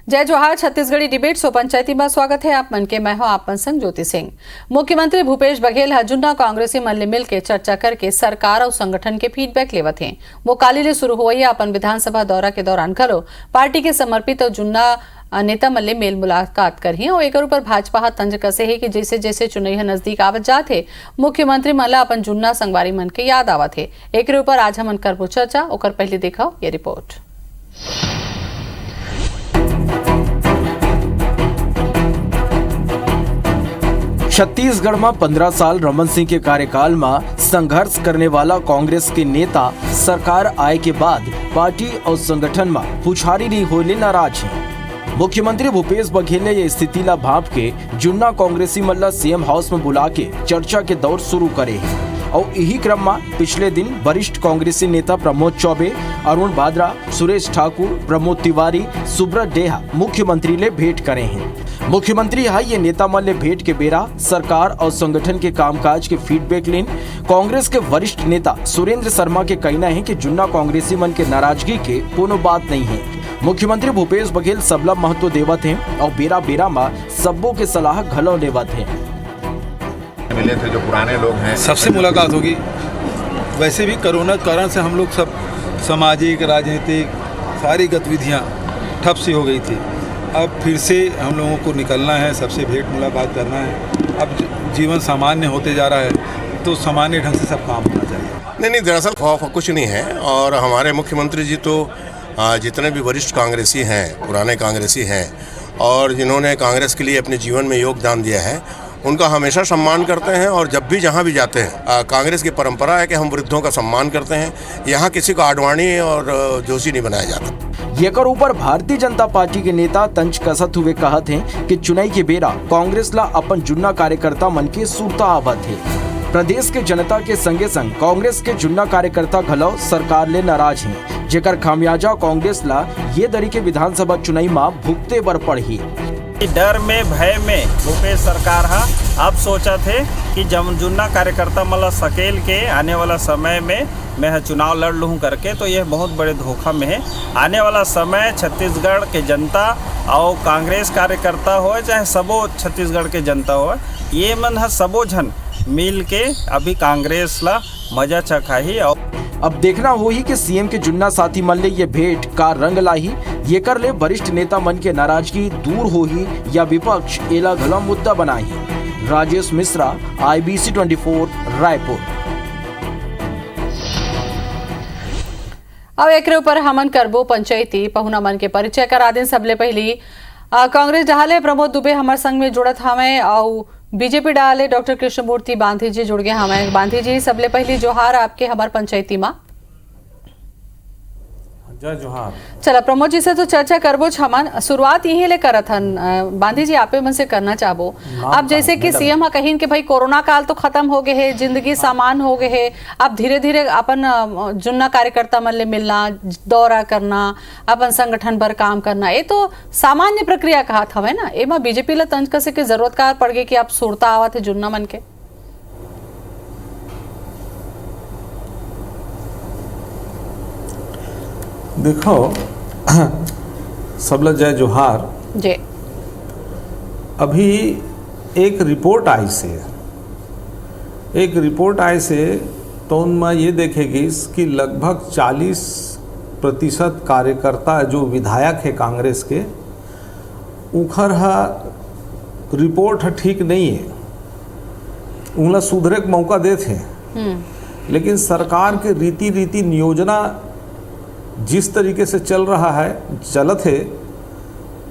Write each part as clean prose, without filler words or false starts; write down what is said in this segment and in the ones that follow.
जय जोहार छत्तीसगढ़ी डिबेट सो पंचायती में स्वागत है आप मन के। मैं हूं आप मन संग ज्योति सिंह। मुख्यमंत्री भूपेश बघेल जुन्ना कांग्रेसी मन ले मिल के चर्चा करके सरकार और संगठन के फीडबैक लेवत हैं। वो काली ले शुरू हुई अपन विधानसभा दौरा के दौरान घलो पार्टी के समर्पित और जुन्ना नेता मन ले मेल मुलाकात करही और एक ऊपर भाजपा हा तंज कसे है कि जैसे जैसे चुनाई नजदीक आवत जाते मुख्यमंत्री मन ला अपन जुन्ना संगवारी मन के याद आवत है। एक ऊपर आज हमन करबो चर्चा। ओकर पहले देखो ये रिपोर्ट। छत्तीसगढ़ में 15 साल रमन सिंह के कार्यकाल में संघर्ष करने वाला कांग्रेस के नेता सरकार आए के बाद पार्टी और संगठन में पुछारी नहीं होने नाराज हैं। मुख्यमंत्री भूपेश बघेल ने ये स्थिति ला भाप के जुन्ना कांग्रेसी मल्ला सीएम हाउस में बुला के चर्चा के दौर शुरू करे हैं और यही क्रम में पिछले दिन वरिष्ठ कांग्रेसी नेता प्रमोद चौबे, अरुण भाद्रा, सुरेश ठाकुर, प्रमोद तिवारी, सुब्रत डेहा मुख्यमंत्री ले भेंट करे हैं। मुख्यमंत्री ये नेता मन ले भेंट के बेरा सरकार और संगठन के कामकाज के फीडबैक लेन कांग्रेस के वरिष्ठ नेता सुरेंद्र शर्मा के कहना है कि जुन्ना कांग्रेसी मन के नाराजगी के कोनो बात नहीं है। मुख्यमंत्री भूपेश बघेल सबला महत्व देवत हैं और बेरा बेरा में सबों के सलाह घलो लेवत हैं। मिले थे जो पुराने लोग हैं, सबसे मुलाकात होगी। वैसे भी कोरोना कारण से हम लोग सब सामाजिक राजनीतिक सारी गतिविधियां ठप सी हो गई थी। अब फिर से हम लोगों को निकलना है, सबसे भेंट मुलाकात करना है। अब जीवन सामान्य होते जा रहा है तो सामान्य ढंग से सब काम होना चाहिए। नहीं, दरअसल खौफ कुछ नहीं है। और हमारे मुख्यमंत्री जी तो जितने भी वरिष्ठ कांग्रेसी हैं, पुराने कांग्रेसी हैं और जिन्होंने कांग्रेस के लिए अपने जीवन में योगदान दिया है, उनका हमेशा सम्मान करते हैं। और जब भी जहाँ भी जाते हैं, कांग्रेस की परंपरा है कि हम वृद्धों का सम्मान करते हैं। यहाँ किसी को आडवाणी और जोशी नहीं बनाया जाता। येकर ऊपर भारतीय जनता पार्टी के नेता तंज कसत हुए कहत हैं कि चुनाई के बेरा कांग्रेस ला अपन जुन्ना कार्यकर्ता मन के सुरता आवत है। प्रदेश के जनता के संगे संग कांग्रेस के जुन्ना कार्यकर्ता घलो सरकार ले नाराज हैं, जेकर खामियाजा कांग्रेस ला ये दरी के विधानसभा चुनाई में भुगते बर पड़ी। डर में भय में भूपेश सरकार अब सोचा थे कि जब जुन्ना कार्यकर्ता मतलब सकेल के आने वाला समय में मैं चुनाव लड़ लूँ करके, तो यह बहुत बड़े धोखा में है। आने वाला समय छत्तीसगढ़ के जनता और कांग्रेस कार्यकर्ता हो चाहे सबो छत्तीसगढ़ के जनता हो, ये मन सबो झन मिल के अभी कांग्रेस ला मजा चखाही। और अब देखना हो ही कि सीएम के जुन्ना साथी मन ले ये भेंट का रंग लाही। ये कर ले वरिष्ठ नेता मन के नाराजगी दूर हो ही या विपक्ष एला घला मुद्दा बनाही। राजेश मिश्रा, IBC 24 रायपुर। अब एक ऊपर हमन करबो पंचायती पहुना मन के परिचय करा दें। सबले पहली कांग्रेस डाले प्रमोद दुबे हमारे संग में जुड़त हमें और बीजेपी डाले डॉक्टर कृष्णमूर्ति बांधी जी जुड़ गए हमें। बांधी जी, सबले पहली जोहार आपके हमार पंचायती माँ। जय जोहार। चला प्रमोद जी से तो चर्चा करबो हमन। शुरुआत यही ले करत हन बांधी जी, आपे मन से करना चाहबो। अब जैसे कि सीएम कहीं कि भाई कोरोना काल तो खत्म हो गए है, जिंदगी सामान हो गए है। अब धीरे धीरे अपन जुन्ना कार्यकर्ता मन ले मिलना, दौरा करना, अपन संगठन पर काम करना, ये तो सामान्य प्रक्रिया कहत हवे ना। एमा बीजेपी ला तंज कसे के जरूरत कार पड़ गई कि आप सुरता आवत है जुन्ना मन के। देखो सबला जय जोहार जी। अभी एक रिपोर्ट आई से तो उनमें ये देखेगी कि लगभग 40% कार्यकर्ता जो विधायक है कांग्रेस के, उखर रिपोर्ट ठीक नहीं है। उनला सुधरे के मौका देते हैं, लेकिन सरकार के रीति नियोजना जिस तरीके से चल रहा है, चलत है,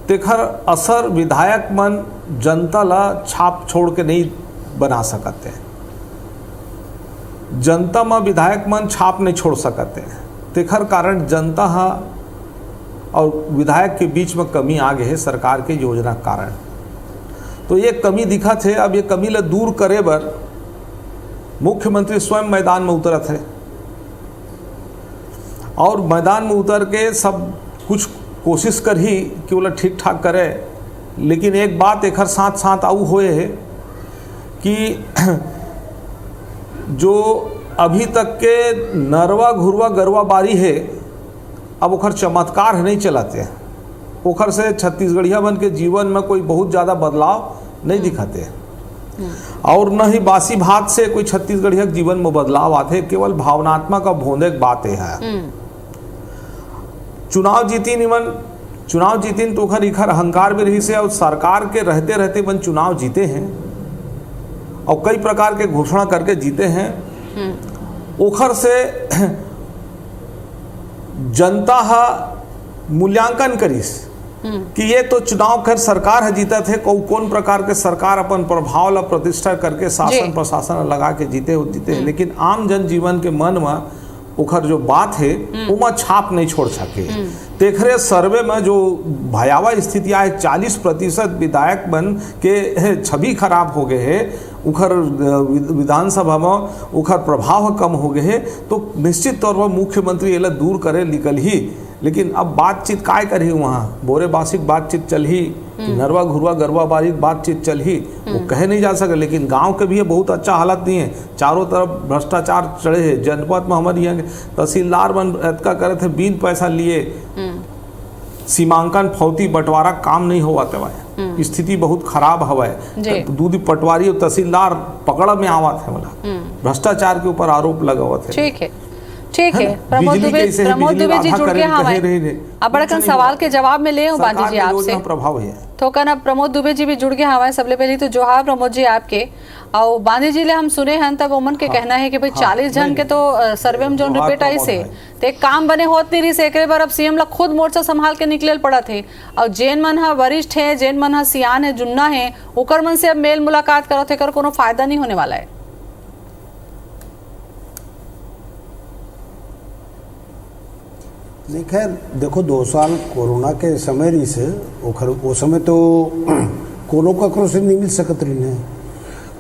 तेखर असर विधायक मन जनता ला छाप छोड़ के नहीं बना सकते। जनता में विधायक मन छाप नहीं छोड़ सकते। तेखर कारण जनता और विधायक के बीच में कमी आ गई है सरकार के योजना के कारण। तो ये कमी दिखत है। अब ये कमी ला दूर करे बर मुख्यमंत्री स्वयं मैदान में उतरत है और मैदान में उतर के सब कुछ कोशिश कर ही कि वो ठीक ठाक करे। लेकिन एक बात एक साथ साथ आऊ होए है कि जो अभी तक के नरवा घुरवा गरवा बारी है, अब ओखर चमत्कार नहीं चलाते। ओखर से छत्तीसगढ़िया बन के जीवन में कोई बहुत ज़्यादा बदलाव नहीं दिखाते और न ही बासी भात से कोई छत्तीसगढ़िया जीवन में बदलाव आते, केवल भावनात्मक और भोंदे बात है। चुनाव जीतीन तो ओखर इखर अहंकार भी रही से और सरकार के रहते रहते बन चुनाव जीते हैं और कई प्रकार के घोषणा करके जीते हैं। ओखर से जनता मूल्यांकन करीस कि ये तो चुनाव कर सरकार है जीता थे कौन प्रकार के सरकार अपन प्रभाव ला प्रतिष्ठा करके शासन प्रशासन लगा के जीते हैं, लेकिन आम जनजीवन के मन में ओखर जो बात है उमा छाप नहीं छोड़ सके। तेखरे सर्वे में जो भयावह स्थितियां है, 40% विधायक बन के छवि खराब हो गए है, उखर विधानसभा में उखर प्रभाव कम हो गए है, तो निश्चित तौर पर मुख्यमंत्री एला दूर करे निकल ही। लेकिन अब बातचीत काय करी वहाँ, बोरे बासिक बातचीत चल ही, नरवा घुरवा गरवा बारिक बातचीत चल ही, वो कहे नहीं जा सके। लेकिन गांव के भी बहुत अच्छा हालत नहीं है, चारों तरफ भ्रष्टाचार चढ़े है। जनपद में हमारे यहाँ तहसीलदार बन एतका करे थे, बिन पैसा लिए सीमांकन फौती बंटवारा काम नहीं हुआ तब स्थिति बहुत खराब हवाए। दूध पटवारी और तहसीलदार पकड़ में आवा थे, मतलब भ्रष्टाचार के ऊपर आरोप लगा थे। ठीक है प्रमोद दुबे जी जुड़ गए हमारे अब बड़कन सवाल के जवाब में ले बांधी जी आपसे प्रभाव है तो कन प्रमोद दुबे जी भी जुड़ गए हमारे। सबले पहले तो जोहार प्रमोद जी आपके। और बांधी जी ले हम सुने हैं तब उमन के कहना है कि भाई 40 जन के तो सर्वे में जो रिपीट आई से ते काम बने होत नहीं रही से, एक बार अब सीएम ला खुद मोर्चा संभाल के निकले पड़ा थे। और जैन मन हा वरिष्ठ है, जैन मन हा सियान है, जुन्ना है, ओकर मन से अब मेल मुलाकात करो थे, कर कोनो फायदा नहीं होने वाला है। नहीं खैर देखो 2 साल कोरोना के समय रही से वो समय तो कोनो ककरों से नहीं मिल सकत रही है।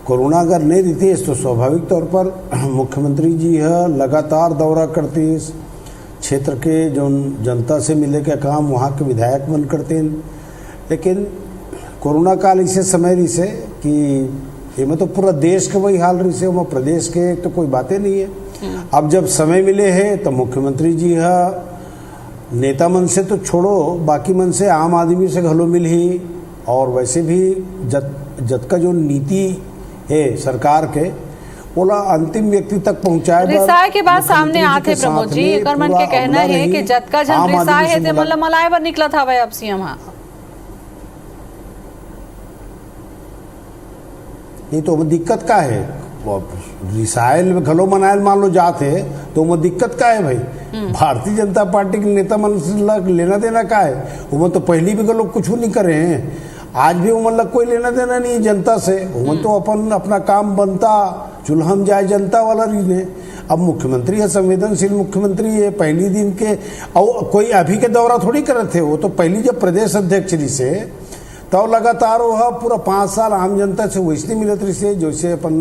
कोरोना अगर नहीं रहती तो स्वाभाविक तौर पर मुख्यमंत्री जी है लगातार दौरा करते, क्षेत्र के जो जनता से मिले के काम वहाँ के विधायक बन करते। लेकिन कोरोना काल ऐसे समय रही से कि इसमें तो पूरा देश का वही हाल रही से, वहाँ प्रदेश के तो कोई बातें नहीं है। अब जब समय मिले है तो मुख्यमंत्री जी है नेता मन से तो छोड़ो, बाकी मन से आम आदमी से घलो मिल ही, और वैसे भी जत का जो नीति है सरकार के ओला अंतिम व्यक्ति तक पहुंचाए। रिसाय के बाद सामने आते प्रमोद जी, एकर मन के कहना है कि जत का जन रिसाय है ते मतलब मलाए बर निकला था भाई अब सीएम हां। नहीं तो दिक्कत का है, रिसाइल घलो मनायल मान लो जाते तो वो दिक्कत का है भाई। भारतीय जनता पार्टी के नेता मन से लेना देना का है, वो तो पहली भी लोग कुछ नहीं कर रहे हैं, आज भी वो मतलब कोई लेना देना नहीं जनता से। वो तो अपना काम बनता चूल्हा जाए जनता वाला रीने। अब मुख्यमंत्री है, संवेदनशील मुख्यमंत्री है, पहली दिन के और कोई अभी के दौरा थोड़ी कर रहे थे, वो तो पहली जब प्रदेश अध्यक्ष जी से तो लगातार वह पूरा 5 साल आम जनता से वैसे मिलत रही से जैसे अपन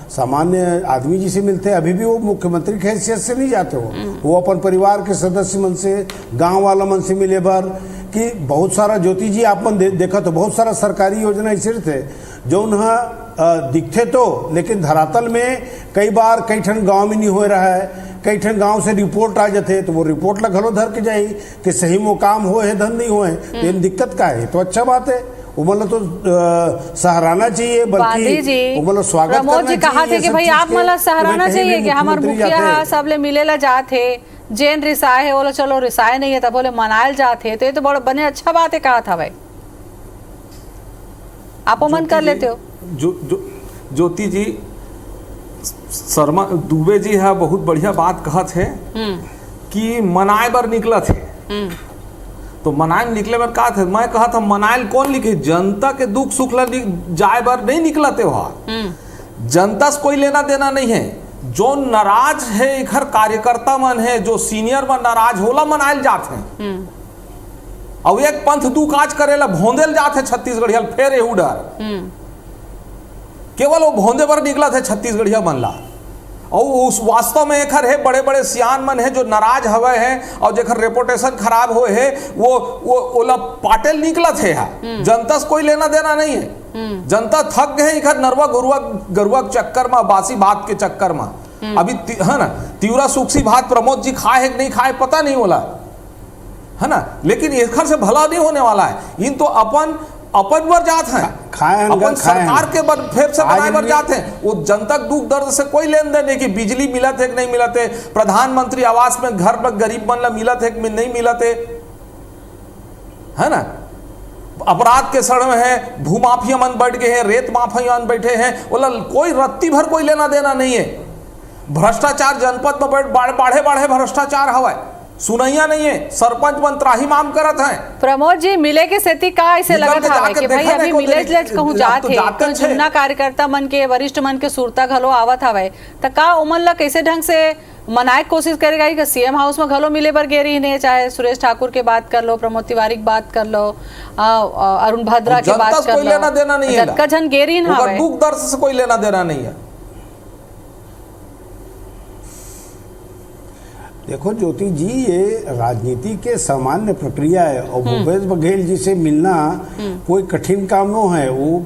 सामान्य आदमी जी से मिलते। अभी भी वो मुख्यमंत्री की हैसियत से नहीं जाते वो अपन परिवार के सदस्य मन से, गांव वाला मन से मिले बार कि बहुत सारा ज्योति जी आप मन देखा तो बहुत सारा सरकारी योजना ऐसे थे जो उन्हें दिखते तो, लेकिन धरातल में कई बार कई ठन गाँव में नहीं हो रहा है, कई ठन गांव से रिपोर्ट आ जाते तो वो रिपोर्ट ला घलो धर के जाई कि सही वो काम हो है धन नहीं हो है, तो इन दिक्कत का है। तो अच्छा बात है, उमला तो सराहना चाहिए, बल्कि उमला स्वागत प्रमोद जी कहा थे कि भाई आप मला सराहना चाहिए कि हमार मुखिया सब ले मिले ला जाते, जैन रिसाय है बोलो चलो रिसाय नहीं है तब बोले मनायल जाते, तो ये तो बड़ा बने अच्छा बात है। कहा था भाई आप मन कर लेते हो। ज्योति जी शर्मा दुबे जी है बहुत बढ़िया बात कहत है कि मनाए बर निकला थे, तो मनाए निकले बर कहा थे, मैं कहा था मनाए कौन लिखे, जनता के दुख सुख ला जाए बर नहीं निकलते हो। जनता से कोई लेना देना नहीं है, जो नाराज है इधर कार्यकर्ता मन है, जो सीनियर मन नाराज होला मनाए जाते हैं। अब एक पंथ दू काज करेला भोंदेल जाते छत्तीसगढ़िया फेर एहू डर केवल वो भोंदे पर निकला था छत्तीसगढ़िया बनला। और उस वास्तव में एक है बड़े बड़े सियान मन है जो नाराज हवे है और जेकर रेपुटेशन खराब हो है वो ओला पाटेल निकला थे। जनता से कोई लेना देना नहीं है, जनता थक गए इधर नरवा गरुआ चक्कर में, बासी भात के चक्कर में। अभी है ना तिवरा सूखसी भात प्रमोद जी खाए है कि नहीं खाए पता नहीं बोला, है ना, लेकिन एखर से भला नहीं होने वाला है। इन तो अपन बर जात हैं, अपन सरकार के बर फेर से बनाए बर जाते हैं। वो जनता के दुख दर्द से कोई लेन देन नहीं कि बिजली मिलत है कि नहीं मिलत है, प्रधानमंत्री आवास में घर पर गरीब मन ला मिलत है कि नहीं मिलत है ना। अपराध के सड़ में है, भूमाफिया मन बैठ गए हैं, रेत माफिया मन बैठे हैं, बोला कोई रत्ती भर कोई लेना देना नहीं है। भ्रष्टाचार जनपद में बाढ़े बाढ़े भ्रष्टाचार हवाए, सुनैया नहीं है, सरपंच मंत्राही माम करत हैं। प्रमोद जी, मिले के सेती का ऐसे लगत हवे कि भाई अभी मिलेज लेज कहूं जात है तो जुन्ना कार्यकर्ता मन के वरिष्ठ मन के सुरता घलो आवत हवे, त का उमन ला कैसे ढंग से मनाए कोशिश करेगा कि सीएम हाउस में घलो मिले बर गेरी ने, चाहे सुरेश ठाकुर के बात कर लो, प्रमोद तिवारी की बात कर लो, अरुण भद्रा की बात कर लो, लेना देना नहीं है, जटका झन गेरी न हवे, दुख दर्द से कोई लेना देना नहीं है। देखो ज्योति जी, ये राजनीति के सामान्य प्रक्रिया है और भूपेश बघेल जी से मिलना कोई कठिन काम न है। वो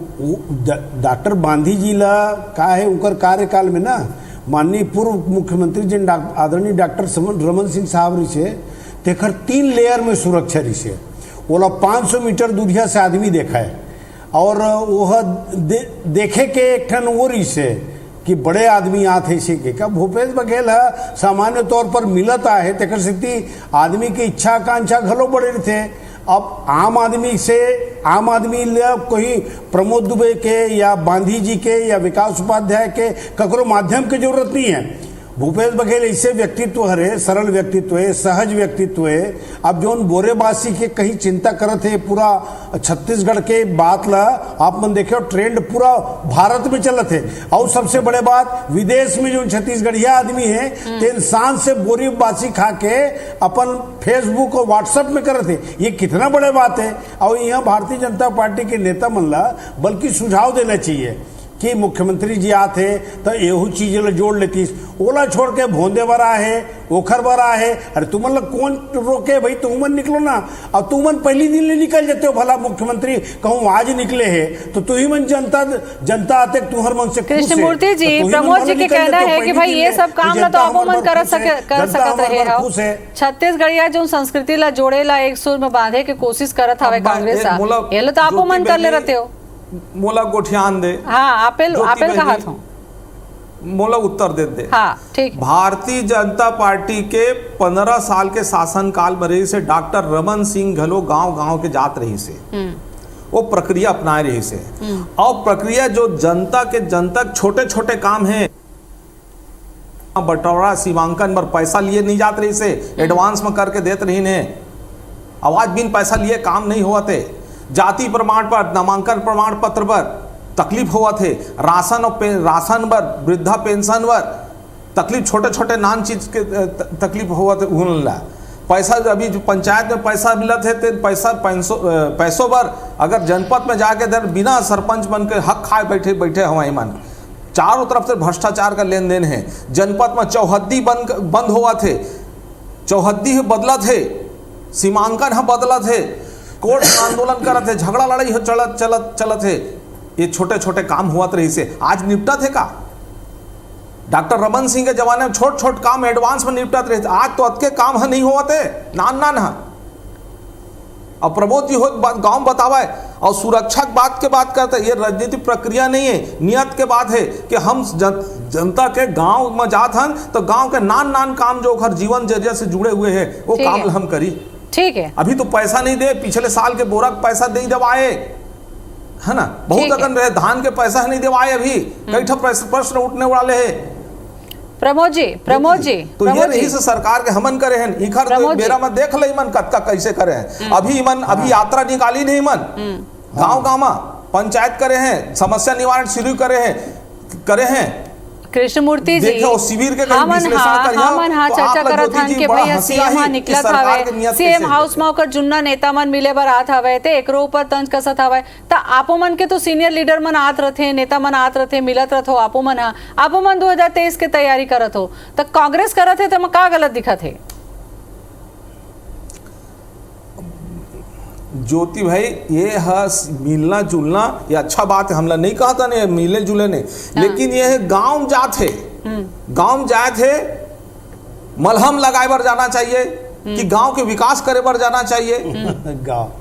डॉक्टर गांधी जी ला का है उनकर कार्यकाल में ना माननीय पूर्व मुख्यमंत्री जी आदरणीय डॉक्टर रमन सिंह साहब से तेखर 3 लेयर में सुरक्षा रिसे ओला 500 मीटर दूधिया से आदमी देखा है और वह देखे के एक ठन वो रिसे कि बड़े आदमी आते से का भूपेश बघेल है सामान्य तौर पर मिलता है तेकर स्थिति आदमी की इच्छा आकांक्षा घलो बड़े थे। अब आम आदमी कोई प्रमोद दुबे के या गांधी जी के या विकास उपाध्याय के ककरो माध्यम की जरूरत नहीं है। भूपेश बघेल ऐसे व्यक्तित्व हरे, सरल व्यक्तित्व है, सहज व्यक्तित्व है। अब जो बोरेबासी के कहीं चिंता करत है पूरा छत्तीसगढ़ के बात ला आप मन देखो ट्रेंड पूरा भारत में चलत है। और सबसे बड़े बात विदेश में जो छत्तीसगढ़िया आदमी है तो इंसान से बोरेबासी खा के अपन फेसबुक और व्हाट्सएप में करत है, ये कितना बड़े बात है। और यहाँ भारतीय जनता पार्टी के नेता मन ला बल्कि सुझाव देना चाहिए कि मुख्यमंत्री जी आते तो यहू चीज जोड़ लेती, ओला छोड़ के भोंदे बरा है, ओखर बरा है। अरे तुमन लोग कौन रोके भाई, तुमन निकलो ना। अब तुमन पहली दिन ले निकल जाते हो, भला मुख्यमंत्री कहूँ आज निकले है तो तू ही मन जनता आते तुहर मन से। कृष्णमूर्ति जी, प्रमोद जी के कहना है कि भाई ये सब काम ला तो अब मन कर सकत रहे हो। छत्तीसगढ़िया जो संस्कृति ला जोड़े ला एक सुर में बांधे के कोशिश करत हवे कांग्रेस, ये लो तो आप मन कर ले रहते हो। मोला गोठियान दे, हाँ आपेल कहा था, मोला उत्तर दे। हाँ ठीक। भारतीय जनता पार्टी के 15 साल के शासनकाल में रही से डॉक्टर रमन सिंह घलो गांव के जात रही से वो प्रक्रिया अपनाए रही से। और प्रक्रिया जो जनता छोटे छोटे काम है, बंटवारा सीमांकन पर पैसा लिए नहीं जात रही से, एडवांस में करके देते रही ने। आवाज बिन पैसा लिए काम नहीं हुआ थे, जाति प्रमाण पर, नामांकन प्रमाण पत्र पर तकलीफ हुआ थे, राशन पर, वृद्धा पेंशन पर तकलीफ, छोटे छोटे नान चीज के तकलीफ हुआ थे। पैसा अभी जो पंचायत में पैसा मिला थे तो पैसों पर अगर जनपद में जाके दर बिना सरपंच बन के हक खाए बैठे हवाई मन, चारों तरफ से भ्रष्टाचार का लेन देन है। जनपद में चौहद्दी बंद हुआ थे, चौहद्दी बदला थे, सीमांकन बदला थे, कोर्ट आंदोलन करत थे, झगड़ा लड़ाई चलत है। ये छोटे छोटे काम हुआ रही से आज निपटा थे का? डॉक्टर रमन सिंह के जमाने में छोट काम एडवांस में निपटत रहे थे, आज तो अतके काम है नहीं हुआ थे, नान है। अब प्रमोद जी हो गांव बतावा है और सुरक्षा की बात करते हैं, ये राजनीतिक प्रक्रिया नहीं है, नियत के बात है कि हम जनता के गांव में जात हन तो गांव के नान काम जो हर जीवन जरिया से जुड़े हुए हैं वो काम हम करी। ठीक है, अभी तो पैसा नहीं दे, पिछले साल के बोरा पैसा नहीं दवाए है ना, बहुत अगन रहे, धान के पैसा नहीं दवाए, अभी कई प्रश्न उठने वाले हैं। प्रमोद जी तो ये रही से सरकार के हमन करे हैं, इखर तो मेरा में देख ले मन कत्का कैसे करे हैं। अभी यात्रा निकाली नहीं मन, गांव में पंचायत करे हैं, समस्या निवारण शुरू करे हैं। कृष्णमूर्ति जी, शिविर के हमन चर्चा करत हन कि भैया सीएम निकलत हवे, सीएम हाउस में ओकर जुन्ना नेता मन मिले बर आत हवे ते एकरो ऊपर तंज कसत हवे, त आपो मन के तो सीनियर लीडर मन आत रथे, नेता मन आत रथे, मिलत रथो, आपो मन 2023 के तैयारी करत हो, त कांग्रेस करत है त का गलत दिखत है? ज्योति भाई, ये मिलना जुलना ये अच्छा बात है, हमला नहीं कहा था नहीं मिले जुले नहीं, लेकिन ये गांव जात है, मलहम लगाए बर जाना चाहिए, कि गांव के विकास करे बर जाना चाहिए, गाँव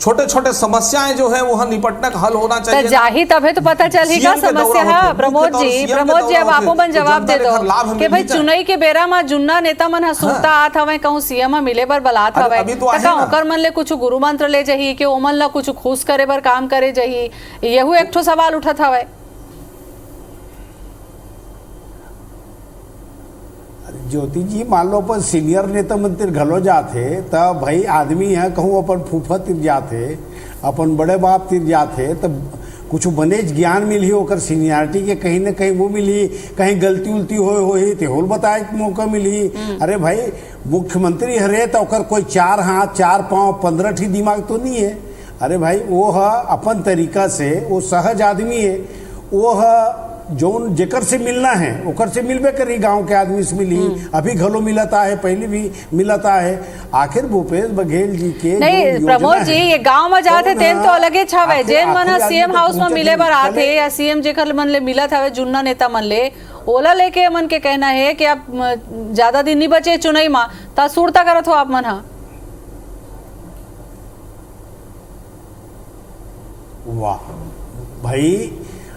छोटे छोटे समस्याएं जो है वह निपटने का हल होना तो चाहिए। जाही तबे तो पता चल का समस्या है। प्रमोद जी अब आपो मन जवाब दे दो कि भाई चुनाई के बेरा में जुन्ना नेता मन ह सुनता आत हवे कहूं सीएम में मिले बर बलात हवे त ओकर मन ले कुछ गुरु मंत्र ले जही कि ओमन ला कुछ खुश करे बर काम करे जही, यहू एक ठो सवाल उठत हवे। ज्योति जी मान लो अपन सीनियर नेता मंत्री घलो जाते तब भाई आदमी है कहूँ अपन फूफा तिर जाते, अपन बड़े बाप तिर जाते तब कुछ बनेज ज्ञान मिली ओकर सीनियरिटी के कहीं न कहीं वो मिली, कहीं गलती उलती हो ते होल बताए के मौका मिली। अरे भाई मुख्यमंत्री हरे तो ओकर कोई 4 हाथ 4 पाँव 15 ठी दिमाग तो नहीं है। अरे भाई वो है अपन तरीका से वो सहज आदमी है, वो है जोन जेकर से मिलना है ओकर से मिलबे करी, गांव के आदमी से मिली, अभी घलो मिलता है, पहले भी मिलता है। आखिर भूपेश बघेल जी के नहीं प्रमोद जी ये गांव में जाते तेन तो अलगे छावे, जेन मन सीएम हाउस में मिले बर आथे या सीएम जेकर मन ले मिलत हवे जुन्ना नेता मन ले ओला लेके मन के कहना है कि आप ज्यादा दिन नहीं बचे चुनाई में ता सुरता करत हो आप मन हा। वाह भाई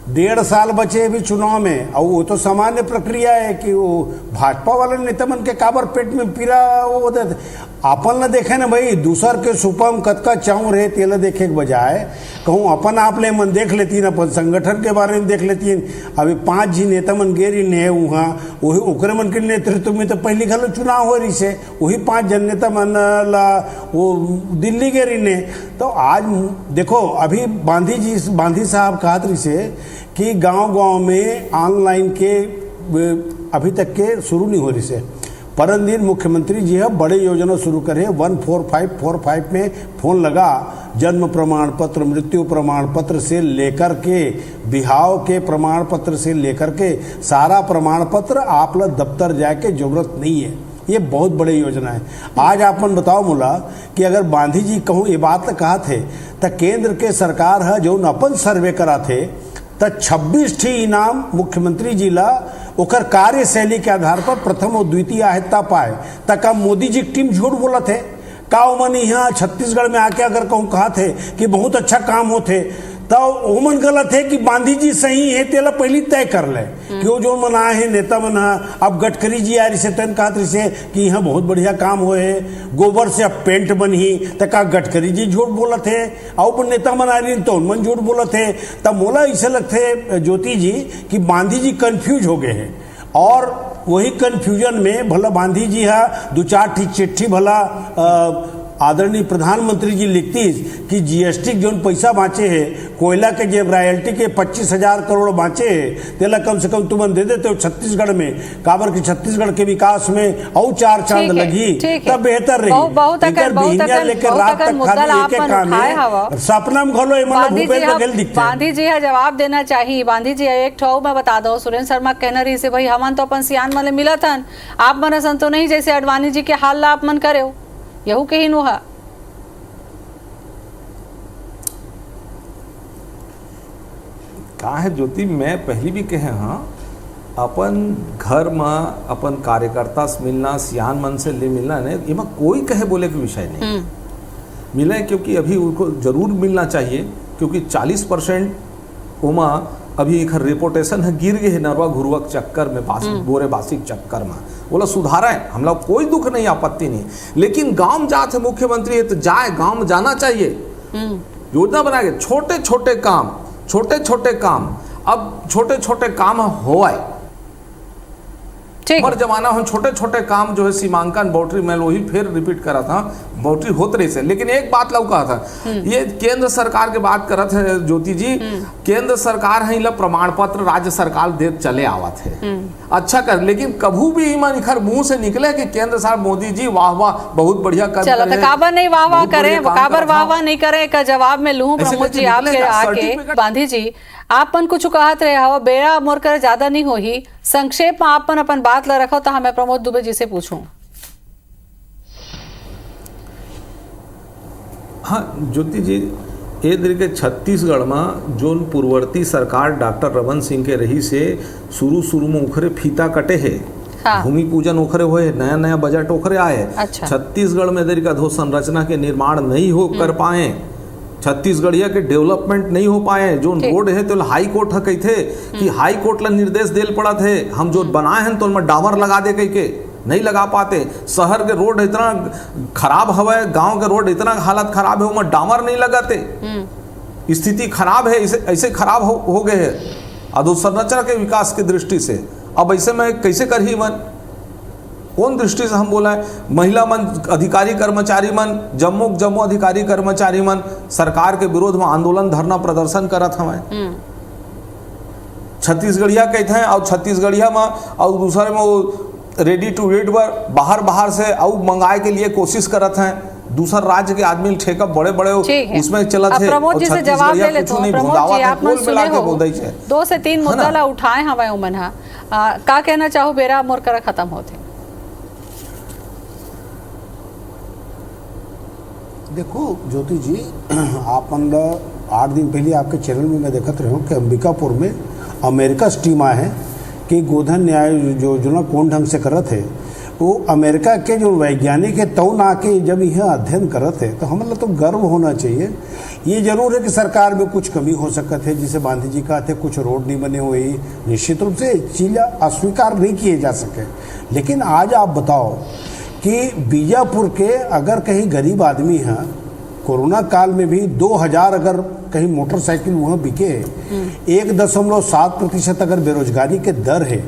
1.5 साल बचे भी चुनाव में, और वो तो सामान्य प्रक्रिया है कि वो भाजपा वाले नेता मन के काबर पेट में पीड़ा वो देते। अपन न देखे न भाई दूसर के सुपम कतका चाऊ रहे तेला देखे के बजाय कहूँ अपन आप ले मन देख लेती, अपन संगठन के बारे में देख लेती। अभी 5 जी नेता मन गेरी ने वहाँ वही ओकरे मन के नेतृत्व में तो पहली घलो चुनाव हो रही से, वही 5 जन नेता मन ला वो दिल्ली गेरी ने। तो आज देखो अभी बांधी साहब कहत रही से कि गांव में ऑनलाइन के अभी तक के शुरू नहीं हो रही से, परंदिन मुख्यमंत्री जी है बड़े योजना शुरू करे। 14545 में फोन लगा, जन्म प्रमाण पत्र, मृत्यु प्रमाण पत्र से लेकर के बिहाव के प्रमाण पत्र से लेकर के सारा प्रमाण पत्र आप लोग दफ्तर जाके जरूरत नहीं है। ये बहुत बड़ी योजना है। आज आपन बताओ मुला कि अगर गांधी जी कहूँ ये बात कहा थे तो केंद्र के सरकार है जो अपन सर्वे करा थे तो 26 ठी इनाम मुख्यमंत्री जी ला ओकर कार्यशैली के आधार पर प्रथम और द्वितीय आहता पाए। तक मोदी जी की टीम झूठ बोला थे का ओमन यहाँ छत्तीसगढ़ में आके अगर कहूँ कहा थे कि बहुत अच्छा काम होते तो ओमन गलत है कि गांधी जी सही है तेला पहली तय कर ले कि वो जो मन आए हैं नेता मन। अब गडकरी जी आ रही से तन कहत रही से कि यहाँ बहुत बढ़िया काम हुए है, गोबर से अब पेंट बनी तो का गडकरी जी झूठ बोलत है, और नेता मन आ रही तो मन झूठ बोलत है। तब मोला ऐसे लगते ज्योति जी कि गांधी जी कंफ्यूज हो गए हैं, और वही कंफ्यूजन में भला गांधी जी है 2-4 चिट्ठी भला आदरणीय प्रधानमंत्री जी लिखती कि जीएसटी जो पैसा बाँचे है, कोयला के जो रॉयल्टी के 25,000 करोड़ बाँचे है तेला कम से कम तुम दे देते हो छत्तीसगढ़ में, काबर की छत्तीसगढ़ के विकास में और 4 चांद लगी तब बेहतर रही। सपना में घलो भूपेश बघेल दिखते। गांधी जी जवाब देना चाहिए। गांधी जी एक ठो मैं बता दो, सुरेंद्र शर्मा कहना रही से भाई हमन तो अपन सियान मन मिला था, आप मन सन तो नहीं जैसे अडवाणी जी के हाल ला आप मन करे हो यहू के ही नुहा। कहा है ज्योति मैं पहली भी कहे हाँ अपन घर में अपन कार्यकर्ता से मिलना, सियान मन से ले मिलना नहीं, इमा कोई कहे बोले के विषय नहीं मिले, क्योंकि अभी उनको जरूर मिलना चाहिए, क्योंकि 40% उमा अभी एक रेपुटेशन है गिर गए है नरवा घुरुआ चक्कर में, बोरे बासिक चक्कर में बोला सुधारा है, हम लोग कोई दुख नहीं आपत्ति नहीं। लेकिन गांव जाते मुख्यमंत्री है तो जाए गांव में जाना चाहिए, योजना बना के छोटे छोटे काम अब छोटे छोटे काम होए। हर जमाना हम छोटे छोटे काम जो है सीमांकन बाउंड्री मैं वही फिर रिपीट करा था, बाउंड्री होत रही से। लेकिन एक बात लौका था, ये केंद्र सरकार के बात करत है ज्योति जी, केंद्र सरकार है प्रमाण पत्र राज्य सरकार दे चले आवत है अच्छा कर, लेकिन कभू भी ईमान इखर मुंह से निकले कि केंद्र सरकार मोदी जी वाह वाह बहुत बढ़िया कर चलो तो काबर नहीं वाह वाह करें, काबर वाह वाह नहीं करें का जवाब में लूं प्रमोद जी आपके आके। गांधी जी आपन कुछ कहत रहे हो, बेड़ा मोर कर ज्यादा नहीं हो ही, संक्षेप में आपन अपन बात ला रखो तो हमें प्रमोद दुबे जी से पूछूं। हाँ ज्योति जी ए तरीके छत्तीसगढ़ में जो पूर्ववर्ती सरकार डॉक्टर रमन सिंह के रही से शुरू में उखरे फीता कटे है हाँ। भूमि पूजन ओखरे हुए, नया नया बजट ओखरे आए। अच्छा। छत्तीसगढ़ में इधर का संरचना के निर्माण नहीं हो कर पाए, छत्तीसगढ़िया के डेवलपमेंट नहीं हो पाए। जो रोड है तो हाई कोर्ट कही थे कि हाई कोर्ट ला निर्देश देल पड़ा थे, हम जो बनाए हैं तो उनमें डामर लगा दे कह के नहीं लगा पाते। शहर के रोड इतना खराब हवा, गांव के रोड इतना हालत खराब है, उनमें डामर नहीं लगाते। स्थिति खराब है, ऐसे खराब हो गए हैं अधोसंरचना के विकास की दृष्टि से। अब ऐसे में कैसे कर ही मन, कौन दृष्टि से हम बोला है? महिला मन, अधिकारी कर्मचारी मन, जम्मो अधिकारी कर्मचारी मन सरकार के विरोध में आंदोलन धरना प्रदर्शन करत हमें। छत्तीसगढ़िया कहते हैं और छत्तीसगढ़िया में और दूसरे में वो रेडी टू रीड बाहर से और मंगाए के लिए कोशिश करत हैं। दूसरा राज्य के आदमी ठेका बड़े उसमें चलत है। प्रमोद जी से जवाब ले लेते हैं। प्रमोद जी, आप मन सुने हो 2 से 3 मुद्दा ला उठाए हवे उमन हा, का कहना चाहो बेरा मोर करा खत्म होते? देखो ज्योति जी, आप 8 दिन पहले आपके चैनल में मैं देखते रहा हूँ कि अंबिकापुर में अमेरिका से टीम आए हैं कि गोधन न्याय योजना कौन ढंग से करत है। वो अमेरिका के जो वैज्ञानिक है तौन आके जब यह अध्ययन करत है तो हमें तो गर्व होना चाहिए। ये जरूर है कि सरकार में कुछ कमी हो सकती है, जिसे गांधी जी कहते कुछ रोड नहीं बने हुए, निश्चित रूप से चीज़ अस्वीकार नहीं किए जा सके। लेकिन आज आप बताओ कि बीजापुर के अगर कहीं गरीब आदमी हैं, कोरोना काल में भी 2000 अगर कहीं मोटरसाइकिल वहाँ बिके, 1.7% अगर बेरोजगारी के दर है,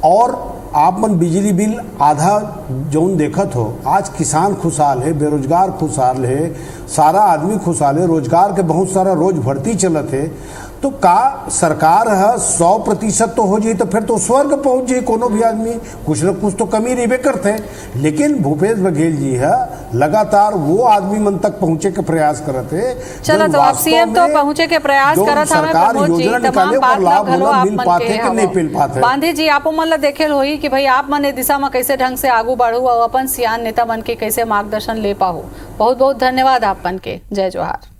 और आप मन बिजली बिल आधा जौन देखत हो, आज किसान खुशहाल है, बेरोजगार खुशहाल है, सारा आदमी खुशहाल है, रोजगार के बहुत सारा रोज भर्ती चलत है, तो का सरकार है 100% तो हो जाए तो फिर तो स्वर्ग पहुंच जाए कोनो भी आदमी। कुछ न कुछ तो कमी रहबे करते। लेकिन भूपेश बघेल जी है लगातार वो आदमी मन तक पहुंचे के प्रयास करते। चलो तो आप सीएम तो पहुंचे के प्रयास करत हमें प्रमोद जी, तमाम बात ला घलो आप मन के नहीं मिल पाते। गांधी जी, आप मन ला देखेल होई कि भाई आप मन ए दिशा में कैसे ढंग से आगू बढ़ू और अपन सियान नेता मन के कैसे मार्गदर्शन ले पाओ। बहुत बहुत धन्यवाद आप मन के। जय जोहार।